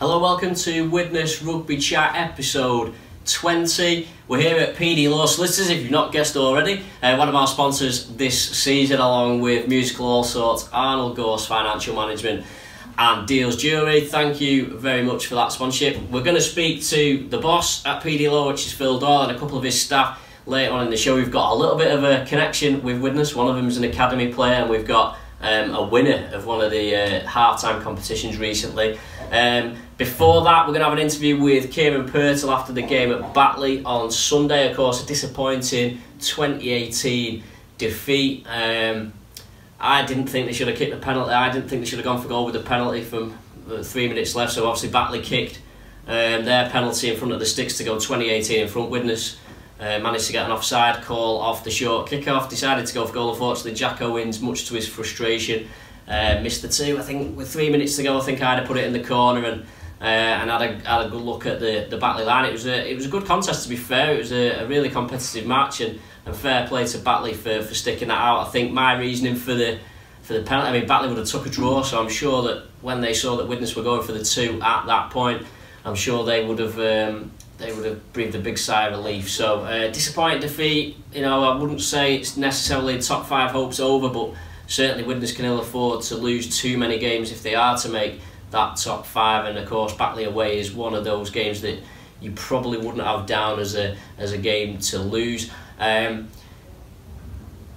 Hello, welcome to Widnes Rugby Chat episode 20. We're here at PD Law Solicitors, if you've not guessed already. One of our sponsors this season, along with Musical All Sorts, Arnold, Gorse Financial Management and Deals Jewellery. Thank you very much for that sponsorship. We're going to speak to the boss at PD Law, which is Phil Doyle, and a couple of his staff later on in the show. We've got a little bit of a connection with Widnes. One of them is an academy player, and we've got a winner of one of the half-time competitions recently. Before that, we're going to have an interview with Kieran Purtle after the game at Batley on Sunday. Of course, a disappointing 2018 defeat. I didn't think they should have kicked the penalty. I didn't think they should have gone for goal with the penalty from 3 minutes left. So obviously Batley kicked their penalty in front of the sticks to go 2018 in front. Widnes managed to get an offside call off the short kick-off, decided to go for goal. Unfortunately, Jack Owens, much to his frustration, missed the two. I think with 3 minutes to go, I think I'd have put it in the corner and had a good look at the Batley line. It was a good contest, to be fair. It was a really competitive match, and fair play to Batley for sticking that out. I think my reasoning for the penalty, I mean, Batley would have took a draw, so I'm sure that when they saw that Widnes were going for the two at that point, I'm sure they would have breathed a big sigh of relief. So disappointing defeat. You know, I wouldn't say it's necessarily top 5 hopes over, but certainly Widnes can ill afford to lose too many games if they are to make that top 5. And of course, Batley away is one of those games that you probably wouldn't have down as a game to lose.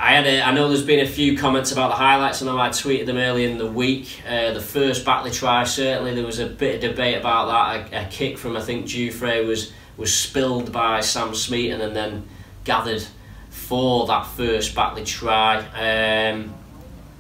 I know there's been a few comments about the highlights. I know I tweeted them earlier in the week. The first Batley try, certainly there was a bit of debate about that. A kick from, I think, Dufresne was spilled by Sam Smeaton and then gathered for that first Batley try.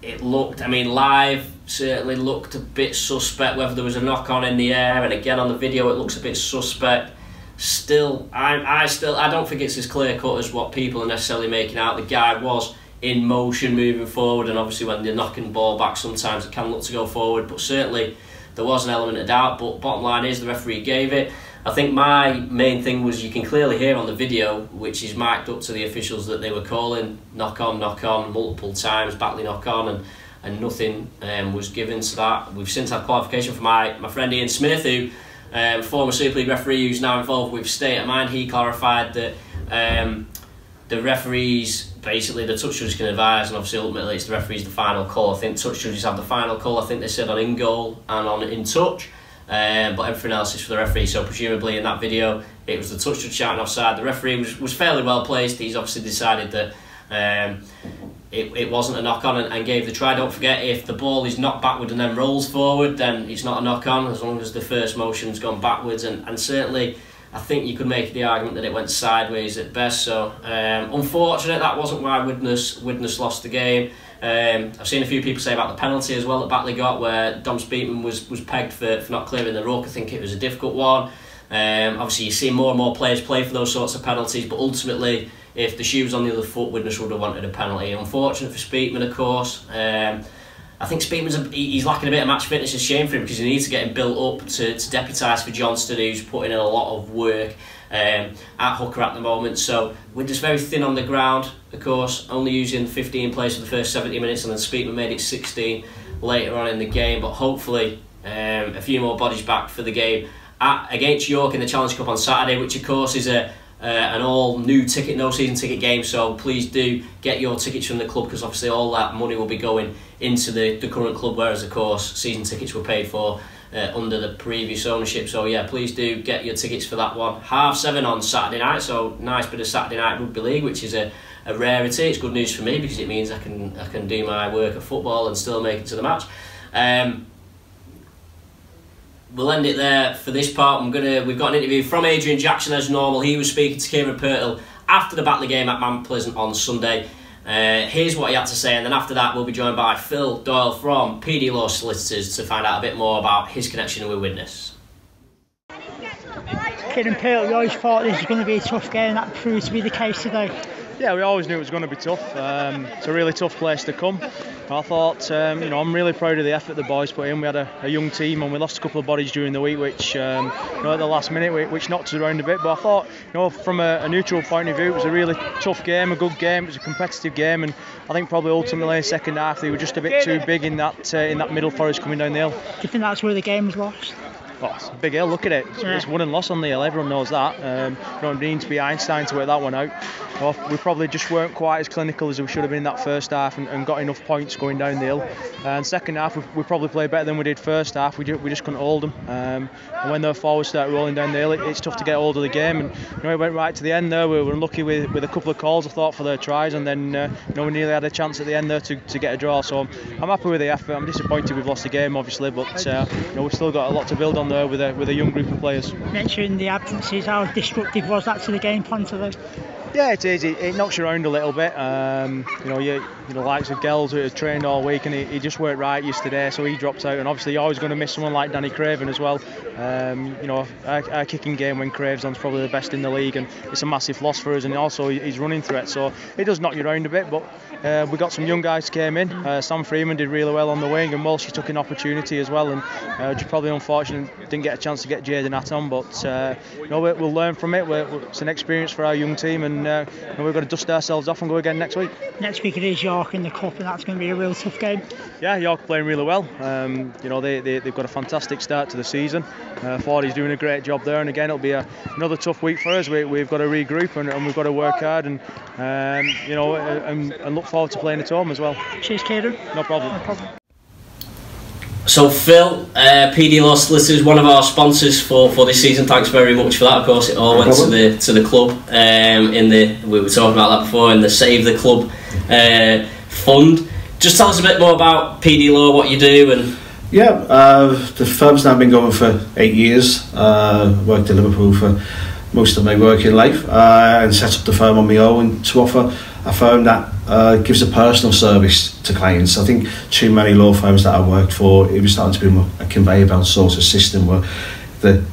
It looked, I mean, live certainly looked a bit suspect whether there was a knock on in the air, and again on the video it looks a bit suspect. Still, I don't think it's as clear cut as what people are necessarily making out. The guy was in motion moving forward, and obviously when they're knocking the ball back sometimes it can look to go forward, but certainly there was an element of doubt. But bottom line is the referee gave it. I think my main thing was, you can clearly hear on the video, which is mic'd up to the officials, that they were calling knock on multiple times, Batley knock on, and nothing was given to that. We've since had qualification from my friend Ian Smith, who former Super League referee who's now involved with State of Mind. He clarified that the referees, basically the touch judges can advise, and obviously ultimately it's the referees the final call. I think touch judges have the final call. I think they said on in goal and on in touch, but everything else is for the referee. So presumably in that video it was the touch judge shouting offside. The referee was fairly well placed. He's obviously decided that it wasn't a knock-on and gave the try. Don't forget, if the ball is knocked backward and then rolls forward, then it's not a knock-on, as long as the first motion's gone backwards. And certainly I think you could make the argument that it went sideways at best. So unfortunate, that wasn't why Widnes lost the game. I've seen a few people say about the penalty as well that Batley got, where Dom Speakman was pegged for not clearing the ruck. I think it was a difficult one. Obviously you see more and more players play for those sorts of penalties, but ultimately if the shoe was on the other foot, Widnes would have wanted a penalty. Unfortunate for Speakman, of course. I think Speakman's he's lacking a bit of match fitness. It's a shame for him, because he needs to get him built up to deputise for Johnston, who's putting in a lot of work at hooker at the moment. So Widnes very thin on the ground, of course, only using 15 players for the first 70 minutes, and then Speakman made it 16 later on in the game. But hopefully a few more bodies back for the game against York in the Challenge Cup on Saturday, which of course is an all new ticket, no season ticket game. So please do get your tickets from the club, because obviously all that money will be going into the current club, whereas of course season tickets were paid for under the previous ownership. So yeah, please do get your tickets for that one. 7:30 on Saturday night, so nice bit of Saturday night rugby league, which is a rarity. It's good news for me, because it means I can do my work at football and still make it to the match. We'll end it there for this part. We've got an interview from Adrian Jackson as normal. He was speaking to Kieran Purtle after the Batley game at Mount Pleasant on Sunday. Here's what he had to say, and then after that we'll be joined by Phil Doyle from PD Law Solicitors to find out a bit more about his connection with Widnes. Kieran Purtle, we always thought this was going to be a tough game, and that proved to be the case today. Yeah, we always knew it was going to be tough. It's a really tough place to come. I thought, I'm really proud of the effort the boys put in. We had a young team, and we lost a couple of bodies during the week, which, at the last minute, which knocked us around a bit. But I thought, from a neutral point of view, it was a really tough game, a good game. It was a competitive game, and I think probably ultimately in the second half they were just a bit too big in that middle for us coming down the hill. Do you think that's where the game was lost? well, it's a big hill. Look at it. It's won and lost on the hill. Everyone knows that. You don't need to be Einstein to work that one out. Well, we probably just weren't quite as clinical as we should have been in that first half, and got enough points going down the hill. And second half, we probably played better than we did first half. We just couldn't hold them. And when their forwards start rolling down the hill, it's tough to get hold of the game. And it went right to the end there. We were unlucky with a couple of calls, I thought, for their tries, and then we nearly had a chance at the end there to get a draw. So I'm happy with the effort. I'm disappointed we've lost the game, obviously, but we've still got a lot to build on there with a young group of players. Mentioning the absences, how destructive was that to the game plan today? Yeah, it is. It knocks you around a little bit. The likes of Gels, who had trained all week, and he just weren't right yesterday, so he dropped out. And obviously, you're always going to miss someone like Danny Craven as well. Our kicking game when Craven's on's probably the best in the league, and it's a massive loss for us. And also, he's running threat, so it does knock you around a bit. But we got some young guys came in. Sam Freeman did really well on the wing, and Walsh took an opportunity as well. And just probably unfortunate didn't get a chance to get Jaden Att on. But we'll learn from it. It's an experience for our young team, and we've got to dust ourselves off and go again next week. Next week it is York in the Cup, and that's going to be a real tough game. Yeah, York are playing really well. They've got a fantastic start to the season. Fordy's doing a great job there, and again it'll be another tough week for us. We've got to regroup and we've got to work hard and look forward to playing at home as well. Cheers, Kieran. No problem. So Phil, PD Law Solicitors, one of our sponsors for this season. Thanks very much for that. Of course, it all went to the club. We were talking about that before, in the Save the Club fund. Just tell us a bit more about PD Law, what you do, and the firm's now been going for 8 years. Worked in Liverpool for most of my working life, and set up the firm on my own to offer a firm that gives a personal service to clients. I think too many law firms that I worked for, it was starting to be a conveyor belt sort of system where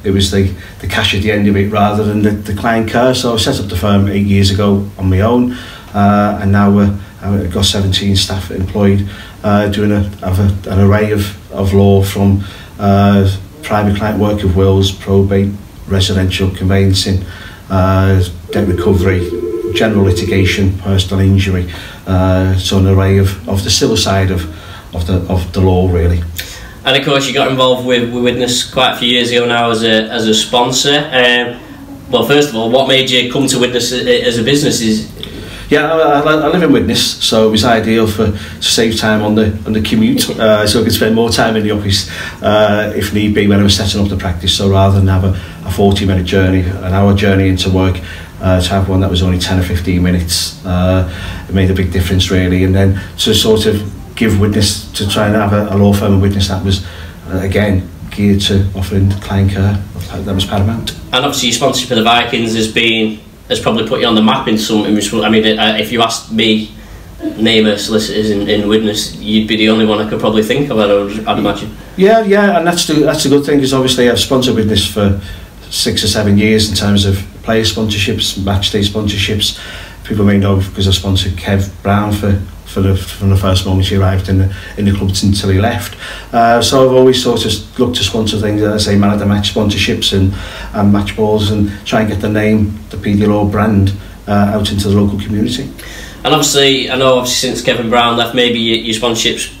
it was the cash at the end of it rather than the client care. So I set up the firm 8 years ago on my own, and now I've got 17 staff employed, doing an array of law from private client work of wills, probate, residential conveyancing, debt recovery, general litigation, personal injury, so an array of the civil side of the law, really. And of course, you got involved with Widnes quite a few years ago now as a sponsor. Well, first of all, what made you come to Widnes as a business? I live in Widnes, so it was ideal to save time on the commute, so I could spend more time in the office if need be when I was setting up the practice. So rather than have a 40-minute journey, an hour journey into work, to have one that was only 10 or 15 minutes, it made a big difference, really. And then to sort of give Widnes, to try and have a law firm in Widnes that was again geared to offering client care, that was paramount. And obviously your sponsorship of the Vikings has probably put you on the map in some. I mean, if you asked me name of solicitors in Widnes, you'd be the only one I could probably think of, I'd imagine. Yeah, and that's a good thing, because obviously I've sponsored Widnes for 6 or 7 years in terms of player sponsorships, match day sponsorships. People may know because I sponsored Kev Brown from the first moment he arrived in the club until he left. So I've always sort of looked to sponsor things, as I say, man of the match sponsorships and match balls, and try and get the name, the PD Law brand, out into the local community. And obviously, I know since Kevin Brown left, maybe your sponsorships,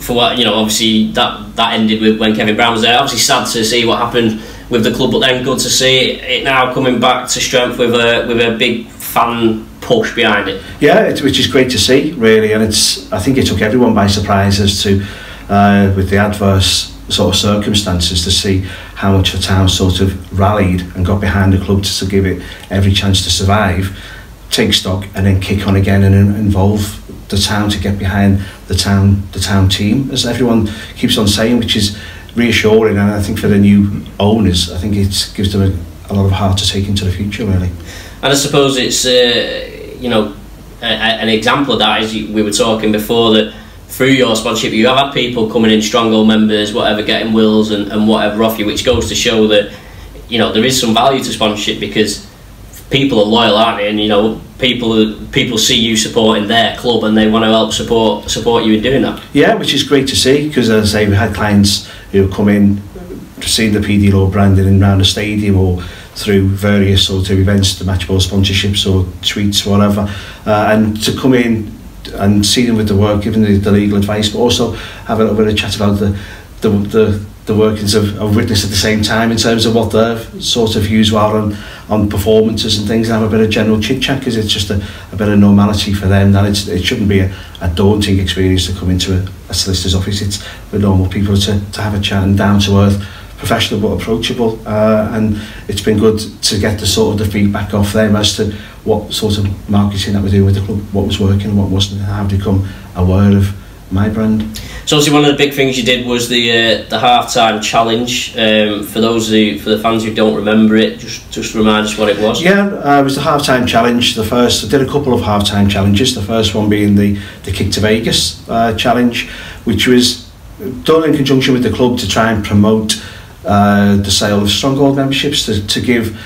for what obviously that ended with when Kevin Brown was there. Obviously sad to see what happened with the club, but then good to see it now coming back to strength with a big fan push behind it. Yeah, which is great to see, really, and I think it took everyone by surprise as to with the adverse sort of circumstances, to see how much the town sort of rallied and got behind the club to give it every chance to survive, take stock, and then kick on again and involve the town to get behind the town team, as everyone keeps on saying, which is reassuring. And I think for the new owners, I think it gives them a lot of heart to take into the future, really. And I suppose it's an example of that, as we were talking before, that through your sponsorship you have had people coming in, stronghold members, whatever, getting wills and whatever off you, which goes to show that there is some value to sponsorship, because people are loyal, aren't they? And people see you supporting their club, and they want to help support you in doing that. Yeah, which is great to see, because as I say, we had clients who come in to see the PD Law branding in around the stadium, or through various sort of events, the match ball sponsorships or tweets, whatever, and to come in and see them with the work, giving the legal advice, but also have a little bit of chat about the the workings of Widnes at the same time in terms of what their sort of views are on performances and things, and have a bit of general chit chat, because it's just a bit of normality for them. That it shouldn't be a daunting experience to come into a solicitor's office. It's for normal people to have a chat, and down to earth, professional but approachable, and it's been good to get the sort of the feedback off them as to what sort of marketing that we're doing with the club, what was working and what wasn't, and how to become aware of my brand. So obviously one of the big things you did was the half-time challenge. For the fans who don't remember it, just remind us what it was. Yeah, it was the half-time challenge. I did a couple of half-time challenges. The first one being the Kick to Vegas challenge, which was done in conjunction with the club to try and promote the sale of Stronghold memberships, to give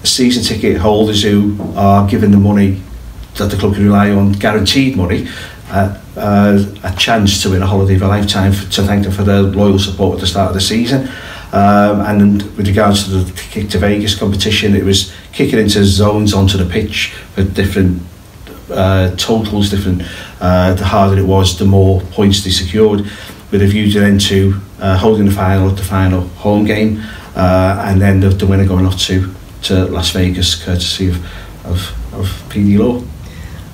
season ticket holders who are given the money that the club can rely on, guaranteed money, a chance to win a holiday of a lifetime, to thank them for their loyal support at the start of the season. And with regards to the Kick to Vegas competition, it was kicking into zones onto the pitch for different totals, the harder it was, the more points they secured, with a view then to holding the final home game, and then the winner going off to Las Vegas, courtesy of PD Law.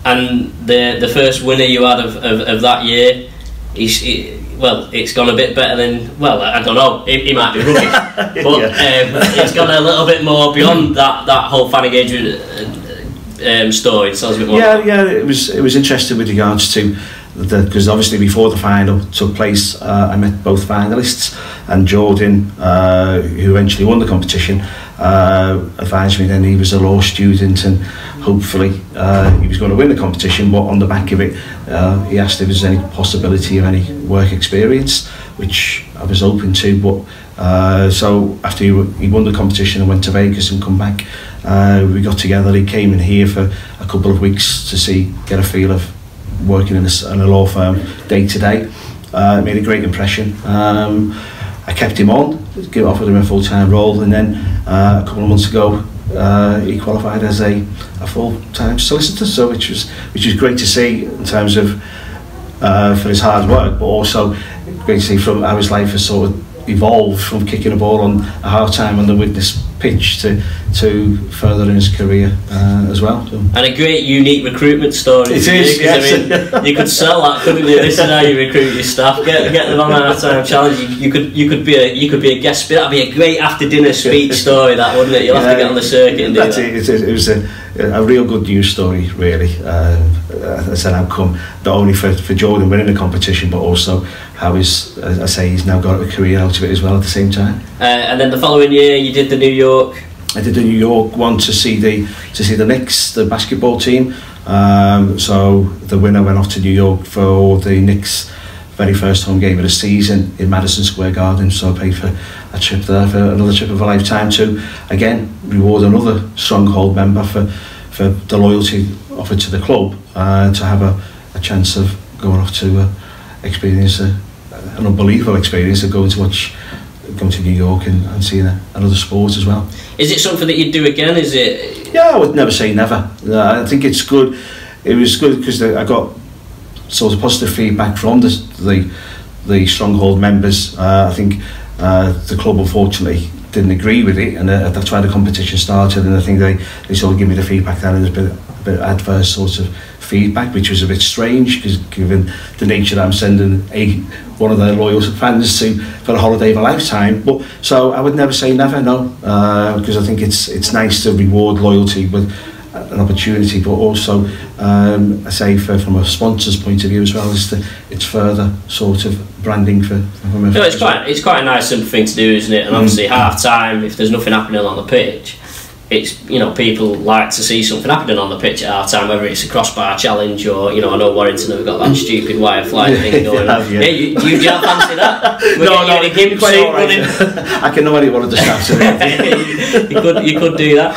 And the first winner you had of that year, it's gone a bit better than, well, I don't know, he might be rubbish, but yeah. It's gone a little bit more beyond that whole fan engagement story. It sounds a bit more. Yeah, it was interesting with regards to because obviously before the final took place, I met both finalists, and Jordan, who eventually won the competition, advised me then he was a law student and hopefully he was going to win the competition, but on the back of it he asked if there was any possibility of any work experience, which I was open to. But so after he won the competition and went to Vegas and come back, we got together. He came in here for a couple of weeks to get a feel of working in a law firm day to day. Made a great impression. I kept him on, offered him a full-time role, and then a couple of months ago he qualified as a full-time solicitor, so which was great to see in terms of for his hard work, but also great to see from how his life has sort of evolved from kicking a ball on a half-time on the Widnes pitch to furthering his career as well. So. And a great unique recruitment story. It is, yes. I mean, you could sell that, couldn't you? This is how you recruit your staff. Get them on a half-time challenge. You could be a guest speaker. That'd be a great after-dinner speech story, that, wouldn't it? You'll have to get on the circuit and do that. It was a real good news story, really. As an outcome, not only for Jordan winning the competition, but also how he's now got a career out of it as well at the same time. And then the following year, you did the New York. I did the New York one to see the Knicks, the basketball team. So the winner went off to New York for the Knicks' very first home game of the season in Madison Square Garden. So I paid for a trip there, for another trip of a lifetime, to again reward another Stronghold member for the loyalty offered to the club, to have a chance of going off to experience an unbelievable experience of going to New York and seeing another sport as well. Is it something that you'd do again? Is it? Yeah, I would never say never. I think it's good. It was good because I got sort of positive feedback from the Stronghold members. I think the club unfortunately didn't agree with it, and that's why the competition started. And I think they sort of give me the feedback that there's been a bit of adverse sort of feedback, which was a bit strange, because given the nature that I'm sending one of their loyal fans for a holiday of a lifetime. But so I would never say never, no, because I think it's nice to reward loyalty with an opportunity, but also I say from a sponsor's point of view as well, it's further sort of branding for no, it's quite a nice simple thing to do, isn't it? And obviously half time, if there's nothing happening on the pitch, it's, you know, people like to see something happening on the pitch at half time, whether it's a crossbar challenge or, you know, I know Warrington have got that stupid wire fly thing going on. Yeah, you don't fancy that? I can know anyone understands it. you could do that.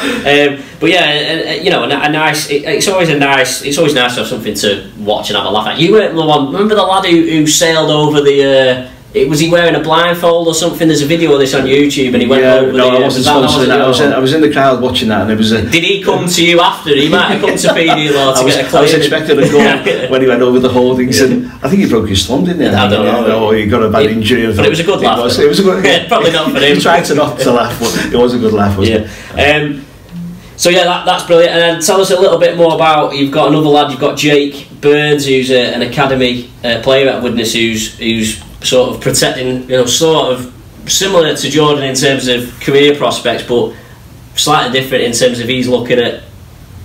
But yeah, you know, it's always nice to have something to watch and have a laugh at. You weren't the one. Remember the lad who sailed over the Was he wearing a blindfold or something? There's a video of this on YouTube, and he went over. No, I wasn't sponsoring that. I was in the crowd watching that, and it was. Did he come to you after? He might have come to PD Law to get a clear. I was expecting a goal when he went over the holdings, and I think he broke his thumb, didn't he? I don't know. Or he got a bad injury. But it was a good laugh. It was a good. Probably not for him. He tried to not to laugh, but it was a good laugh, wasn't it? So yeah, that's brilliant. And then tell us a little bit more about. You've got another lad. You've got Jake Burns, who's an academy player at Widnes, who's sort of protecting, sort of similar to Jordan in terms of career prospects, but slightly different in terms of he's looking at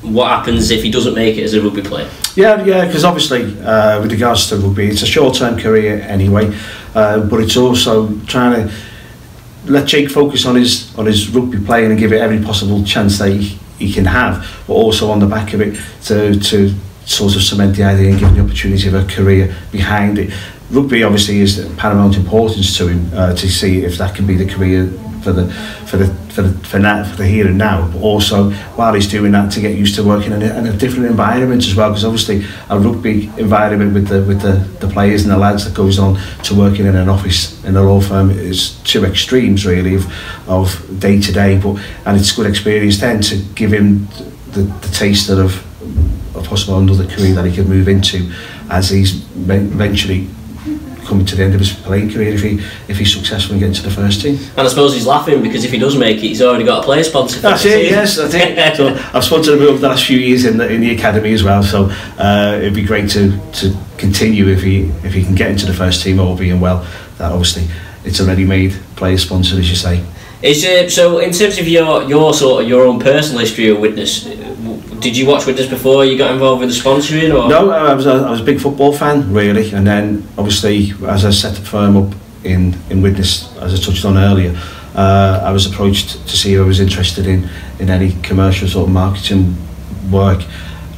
what happens if he doesn't make it as a rugby player. Yeah, because obviously with regards to rugby, it's a short-term career anyway, but it's also trying to let Jake focus on his rugby playing and give it every possible chance that he can have, but also on the back of it to sort of cement the idea and give the opportunity of a career behind it. Rugby obviously is paramount importance to him to see if that can be the career for the here and now, but also while he's doing that to get used to working in a different environment as well, because obviously a rugby environment with the players and the lads that goes on to working in an office in a law firm is two extremes really of day to day, and it's good experience then to give him the taste of a possible another career that he could move into as he's eventually coming to the end of his playing career if he's successful in getting to the first team. And I suppose he's laughing because if he does make it, he's already got a player sponsor. That's it, yes, I think. So I've sponsored him over the last few years in the academy as well, so it'd be great to continue if he can get into the first team, all being well. That obviously it's a ready-made player sponsor, as you say. So in terms of your own personal history of Widnes, did you watch Widnes before you got involved with the sponsoring? Or? No, I was a big football fan really, and then obviously as I set the firm up in Widnes, as I touched on earlier, I was approached to see if I was interested in any commercial sort of marketing work,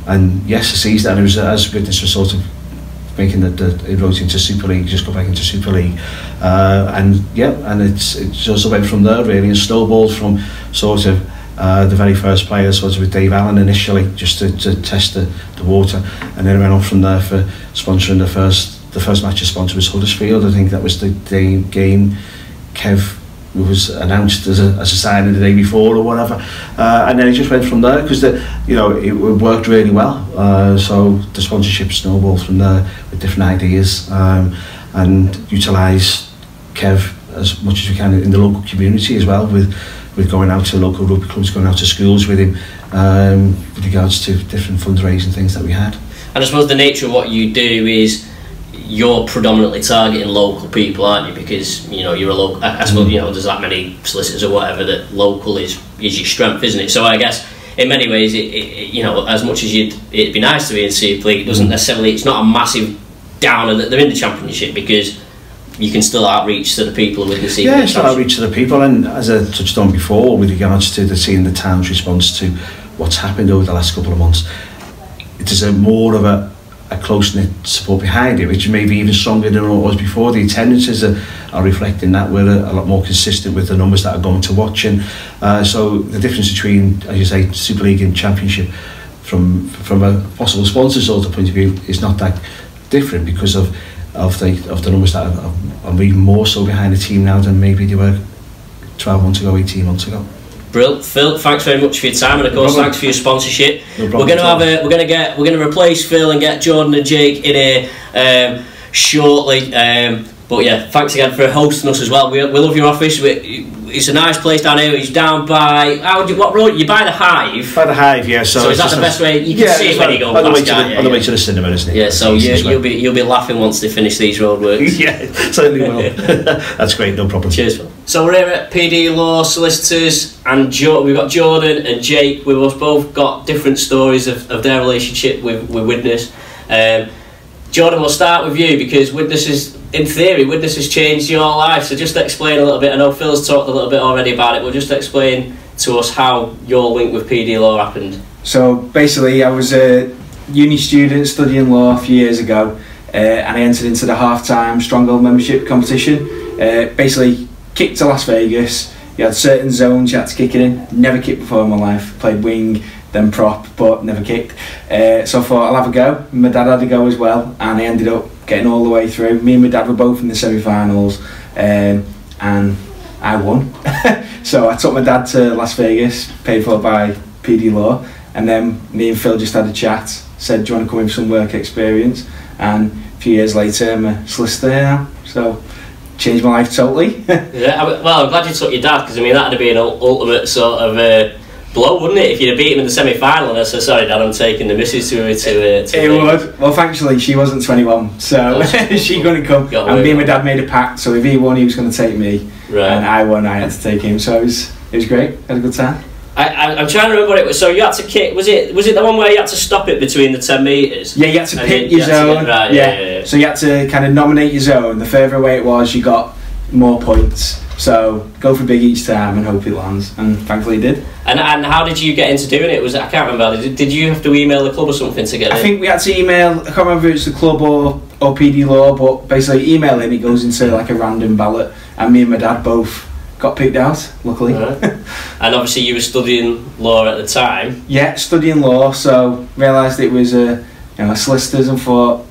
and yes, I seized that, and it was as Widnes was sort of making the inroads into Super League, just go back into Super League, and it just went from there really, and snowballed from sort of the very first player, sort of with Dave Allen initially, just to test the water, and then I went on from there for sponsoring the first match I sponsored was Huddersfield. I think that was the game Kev was announced as a signing the day before or whatever, and then it just went from there because it worked really well. So the sponsorship snowballed from there with different ideas, and utilise Kev as much as we can in the local community as well, with going out to local rugby clubs, going out to schools with him, with regards to different fundraising things that we had. And I suppose the nature of what you do is you're predominantly targeting local people, aren't you? Because you're a local. I suppose there's that many solicitors or whatever that local is your strength, isn't it? So I guess in many ways, as much as it'd be nice to be in Super League, it doesn't necessarily. It's not a massive downer that they're in the Championship, because you can still outreach to the people with the team. Yeah, still outreach to the people, and as I touched on before, with regards to seeing the town's response to what's happened over the last couple of months, it is more of a close-knit support behind it, which may be even stronger than it was before. The attendances are reflecting that. We're a lot more consistent with the numbers that are going to watch, and so the difference between, as you say, Super League and Championship from a possible sponsor sort of point of view is not that different, because of the numbers that are even more so behind the team now than maybe they were 12 months ago, 18 months ago. Brilliant, Phil. Thanks very much for your time, and of course, thanks for your sponsorship. No we're going to replace Phil and get Jordan and Jake in here shortly. But yeah, thanks again for hosting us as well. We love your office. It's a nice place down here. It's down by what road? You're by the Hive. By the Hive, yeah. So is that the best way? You can see it when you go on the way to the cinema, isn't it? Yeah. So you'll be laughing once they finish these roadworks. Yeah, certainly will. That's great. No problem. Cheers, Phil. So we're here at PD Law Solicitors, and we've got Jordan and Jake. We've both got different stories of their relationship with Widnes. Jordan, we'll start with you, because Widnes has changed your life, so just explain a little bit. I know Phil's talked a little bit already about it, but just explain to us how your link with PD Law happened. So basically, I was a uni student studying law a few years ago, and I entered into the half-time Stronghold membership competition. Basically, kicked to Las Vegas. You had certain zones you had to kick it in. Never kicked before in my life. Played wing, then prop, but never kicked. So I thought I'll have a go. My dad had a go as well, and I ended up getting all the way through. Me and my dad were both in the semi-finals, and I won. So I took my dad to Las Vegas, paid for by PD Law, and then me and Phil just had a chat, said, do you want to come in for some work experience? And a few years later, I'm a solicitor now, so changed my life totally. Yeah, well, I'm glad you took your dad, because I mean that'd have been an ultimate sort of blow, wouldn't it, if you'd have beat him in the semi-final and I said, sorry Dad, I'm taking the missus to it would. Well, thankfully she wasn't 21, so she couldn't come, and me and my dad made a pact, so if he won he was going to take me, right, and I won, I had to take him, so it was great, had a good time. I'm trying to remember what it was. So you had to kick, was it the one where you had to stop it between the 10 metres? Yeah, you had to pick your zone, right, yeah. So you had to kind of nominate your zone, the further away it was you got more points, so go for big each time and hope it lands, and thankfully it did. And how did you get into doing it? I can't remember, did you have to email the club or something to get it? I think we had to email, I can't remember if it's the club or PD Law, but basically email him, it goes into like a random ballot, and me and my dad both got picked out, luckily. Right. And obviously you were studying law at the time. Yeah, studying law, so realised it was a solicitors, and thought,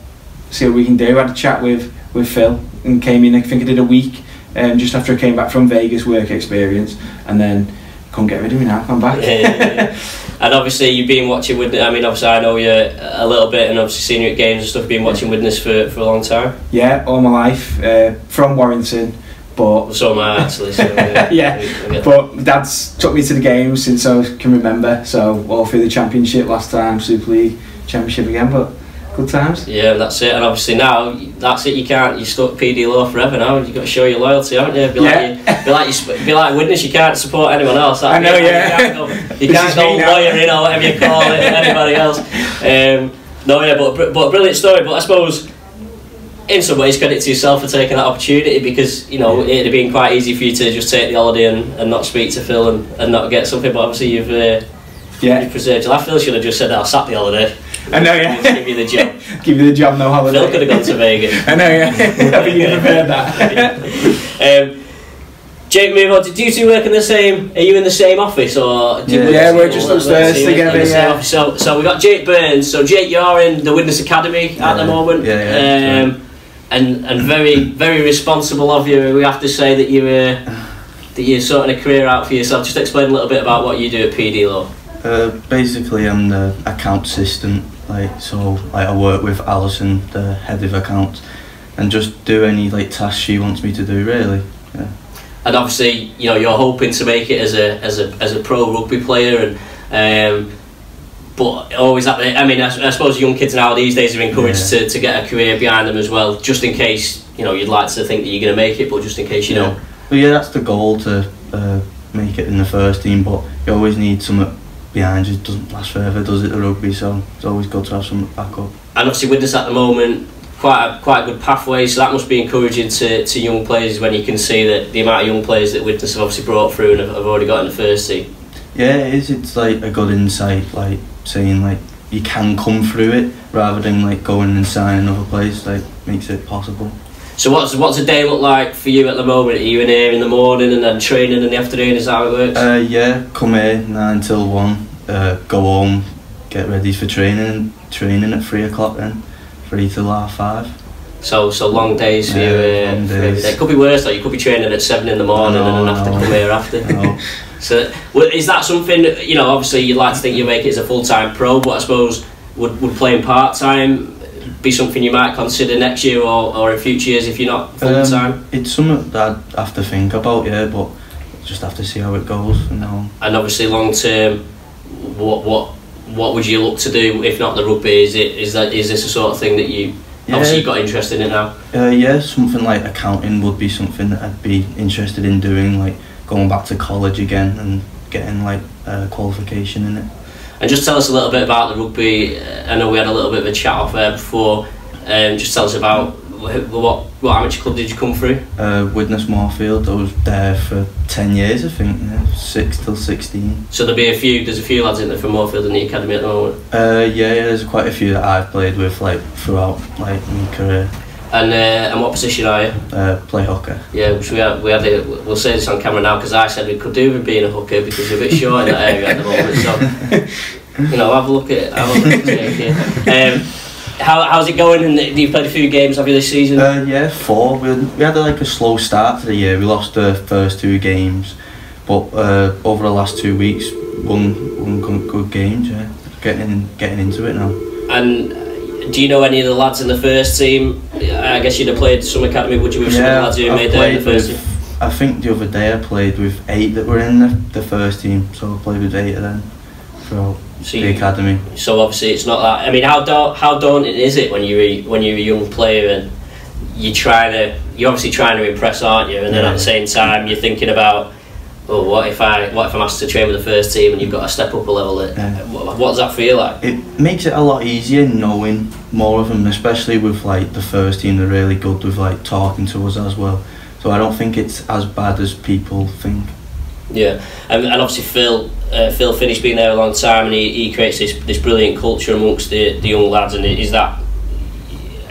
see what we can do. I had a chat with Phil and came in, I think I did a week, just after I came back from Vegas, work experience, and then couldn't get rid of me now, I'm back. Yeah. And obviously you've been watching Widnes, I mean obviously I know you a little bit, and obviously seen you at games and stuff, been watching Widnes for a long time. Yeah, all my life, from Warrington. But so am I actually. So, yeah, but Dad's took me to the games since I can remember. So all through the Championship last time, Super League, Championship again. But good times. Yeah, that's it. And obviously now that's it. You're stuck PD Law forever now. You've got to show your loyalty, haven't you? Be like Widnes. You can't support anyone else. I know. You can't go lawyering or whatever you call it. Anybody else. No, yeah, but brilliant story. But I suppose, in some ways, credit to yourself for taking that opportunity, because it'd have been quite easy for you to just take the holiday and not speak to Phil and not get something, but obviously you've preserved your life. Phil should have just said that I'll sack the holiday. I know, yeah. Give you the job. Give you the job, no holiday. Phil could have gone to Vegas. I know, yeah. I think you prepared that. Jake, move on. Did you two work in the same? Are you in the same office, or? We're just upstairs together. Yeah. So we got Jake Burns. So Jake, you're in the Widnes Academy at the moment. Yeah. And very, very responsible of you. We have to say that you're sorting a career out for yourself. Just explain a little bit about what you do at PD Law. Basically, I'm the account assistant. I work with Alison, the head of accounts, and just do any tasks she wants me to do. Really. Yeah. And obviously, you're hoping to make it as a pro rugby player, and but always at the, I mean, I suppose young kids now these days are encouraged to get a career behind them as well, just in case you'd like to think that you're going to make it, but just in case you know. Well, yeah, that's the goal, to make it in the first team, but you always need something behind you. It doesn't last forever, does it, the rugby? So it's always good to have something back up. And obviously Widnes at the moment, quite a good pathway, so that must be encouraging to young players when you can see that the amount of young players that Widnes have obviously brought through and have already got in the first team. Yeah, it is. It's a good insight, saying you can come through it rather than going and signing another place. Makes it possible. So what's a day look like for you at the moment? Are you in here in the morning and then training in the afternoon? Is that how it works? Yeah, come here 9 till 1, go home, get ready for training at 3 o'clock then, 3 till 5:30. So long days for you. Long days. It could be worse, you could be training at 7 in the morning and then have to come here after. So is that something, obviously you'd like to think you make it as a full-time pro, but I suppose would playing part-time be something you might consider next year or in future years if you're not full-time? It's something that I'd have to think about, but just have to see how it goes. And obviously long-term, what would you look to do if not the rugby? Is this a sort of thing that you obviously you've got interested in it now? Yeah, something like accounting would be something that I'd be interested in doing, going back to college again and getting a qualification in it. And just tell us a little bit about the rugby. I know we had a little bit of a chat off there before. Just tell us about what amateur club did you come through? Widnes Moorfield. I was there for 10 years, I think, 6 till 16. So there's a few lads in there from Moorfield in the academy at the moment. Yeah, there's quite a few that I've played with throughout my career. And what position are you? Play hooker. Yeah, which we'll say this on camera now, because I said we could do with being a hooker because you're a bit short in that area at the moment. So have a look at it. How's it going? And you've played a few games, have you, this season? Yeah, 4. We had like a slow start to the year. We lost the first 2 games, but over the last 2 weeks, won good games. Yeah, getting into it now. And do you know any of the lads in the first team? I guess you'd have played some academy, would you, with some of the lads who made their first team? I think the other day I played with 8 that were in the first team, so I played with 8 of them throughout the academy. So obviously it's not that. I mean, how daunting is it when you're a young player and you're obviously trying to impress, aren't you? And then at the same time you're thinking about, oh, what if I'm asked to train with the first team and you've got to step up a level? What does that feel like? It makes it a lot easier knowing more of them, especially with like the first team. They're really good with like talking to us as well. So I don't think it's as bad as people think. Yeah, and obviously Phil Finney's been there a long time, and he creates this brilliant culture amongst the young lads. And is that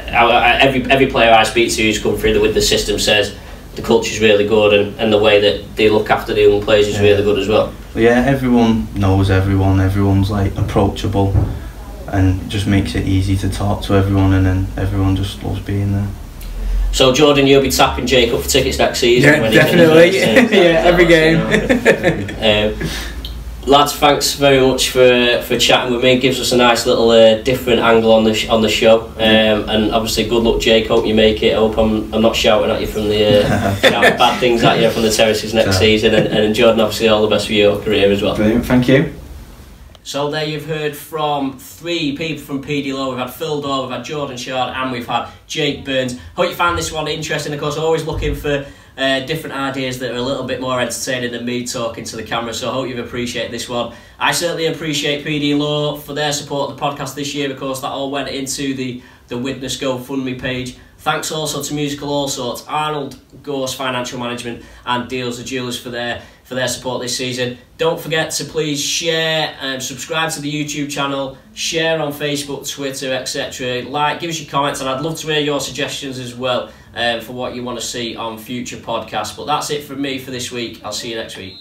every player I speak to who's come through with the system says the culture's really good, and the way that they look after the young players is really good as well. Yeah, everyone knows everyone. Everyone's like approachable, and it just makes it easy to talk to everyone, and then everyone just loves being there. So Jordan, you'll be tapping Jake up for tickets next season. Yeah, definitely. Every game. Lads, thanks very much for chatting with me. It gives us a nice little different angle on the show. And obviously, good luck, Jake. Hope you make it. I hope I'm not shouting at you from the shouting bad things at you from the terraces next season. And Jordan, obviously, all the best for your career as well. Brilliant, thank you. So there you've heard from 3 people from PD Law. We've had Phil Dorr, we've had Jordan Shard, and we've had Jake Burns. Hope you found this one interesting. Of course, always looking for different ideas that are a little bit more entertaining than me talking to the camera, so I hope you've appreciated this one. I certainly appreciate PD Law for their support of the podcast this year. Of course, that all went into the Widnes GoFundMe page. Thanks also to Musical All Sorts, Arnold, Gorse Financial Management, and Deals the Jewellers for their support this season. Don't forget to please share and subscribe to the YouTube channel, share on Facebook, Twitter, etc. Like, give us your comments, and I'd love to hear your suggestions as well for what you want to see on future podcasts. But that's it from me for this week. I'll see you next week.